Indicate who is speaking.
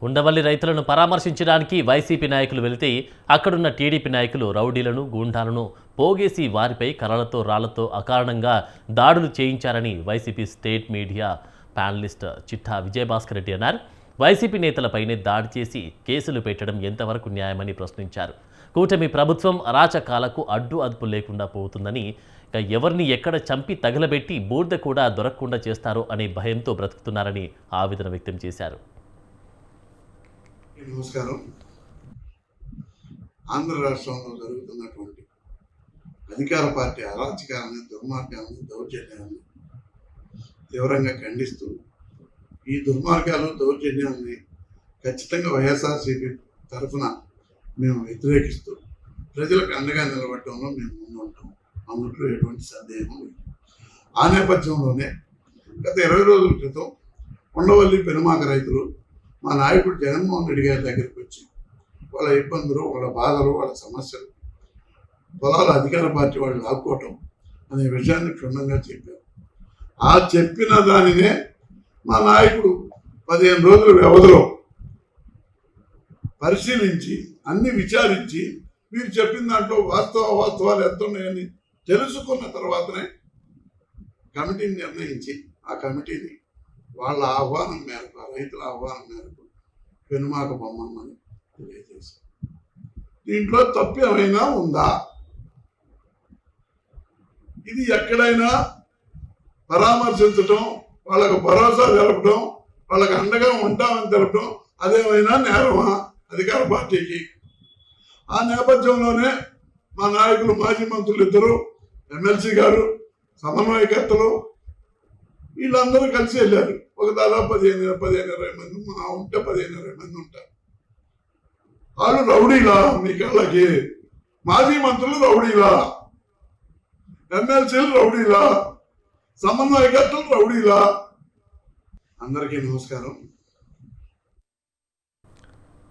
Speaker 1: ఉండవల్లి రైతులను పరామర్శించడానికి వైసీపీ నాయకులు వెళితే అక్కడున్న టీడీపీ నాయకులు రౌడీలను గూండాలను పోగేసి వారిపై కర్రలతో రాళ్లతో అకారణంగా దాడులు చేయించారని వైసీపీ స్టేట్ మీడియా ప్యానలిస్ట్ చిట్టా విజయభాస్కర్ రెడ్డి అన్నారు. వైసీపీ నేతలపైనే దాడి చేసి కేసులు పెట్టడం ఎంతవరకు న్యాయమని ప్రశ్నించారు. కూటమి ప్రభుత్వం అరాచకాలకు అడ్డు అదుపు లేకుండా పోతుందని, ఎవరిని ఎక్కడ చంపి తగలబెట్టి బూర్ద కూడా దొరకకుండా చేస్తారో అనే భయంతో బ్రతుకుతున్నారని ఆవేదన వ్యక్తం చేశారు.
Speaker 2: నమస్కారం. ఆంధ్ర రాష్ట్రంలో జరుగుతున్నటువంటి అధికార పార్టీ అరాచకాలని, దుర్మార్గాలను, దౌర్జన్యాలను తీవ్రంగా ఖండిస్తూ ఈ దుర్మార్గాలు, దౌర్జన్యాలని ఖచ్చితంగా వైఎస్ఆర్సీపీ తరఫున మేము వ్యతిరేకిస్తూ ప్రజలకు అండగా నిలబడటంలో మేము ముందుంటాం. అందులో ఎటువంటి సందేహం లేదు. ఆ నేపథ్యంలోనే గత 20 రోజుల క్రితం ఉండవల్లి పెనుమాక రైతులు మా నాయకుడు జగన్మోహన్ రెడ్డి గారి దగ్గరికి వచ్చి వాళ్ళ ఇబ్బందులు, వాళ్ళ బాధలు, వాళ్ళ సమస్యలు, పొలాలు అధికార పార్టీ వాళ్ళు లాక్కోవటం అనే విషయాన్ని క్షుణ్ణంగా చెప్పారు. ఆ చెప్పిన దానినే మా నాయకుడు 15 రోజుల వ్యవధిలో పరిశీలించి అన్ని విచారించి మీరు చెప్పిన దాంట్లో వాస్తవాలు ఎంత ఉన్నాయని తెలుసుకున్న తర్వాతనే కమిటీని నిర్ణయించి ఆ కమిటీని వాళ్ళ ఆహ్వానం మేరకు, ఆ రైతుల ఆహ్వానం మేరకు పెనుమాక బొమ్మని తెలియజేశారు. దీంట్లో తప్పు ఏమైనా ఉందా? ఇది ఎక్కడైనా పరామర్శించటం, వాళ్ళకు భరోసా తెలపడం, వాళ్ళకు అండగా ఉంటామని తెలపడం అదేమైనా నేరమా అధికార పార్టీకి? ఆ నేపథ్యంలోనే మా నాయకులు, మాజీ మంత్రులు ఇద్దరు, ఎమ్మెల్సీ గారు, సమన్వయకర్తలు వీళ్ళందరూ కలిసి వెళ్ళారు. ఒక దాదాపు 15-20 మంది ఉంటే 15-20 మంది ఉంటారు. వాళ్ళు రౌడీలా? మీ కళ్ళకి మాజీ మంత్రులు రౌడీలా? ఎమ్మెల్సీలు రౌడీలా? సమన్వయకర్తలు రౌడీలా? అందరికీ నమస్కారం.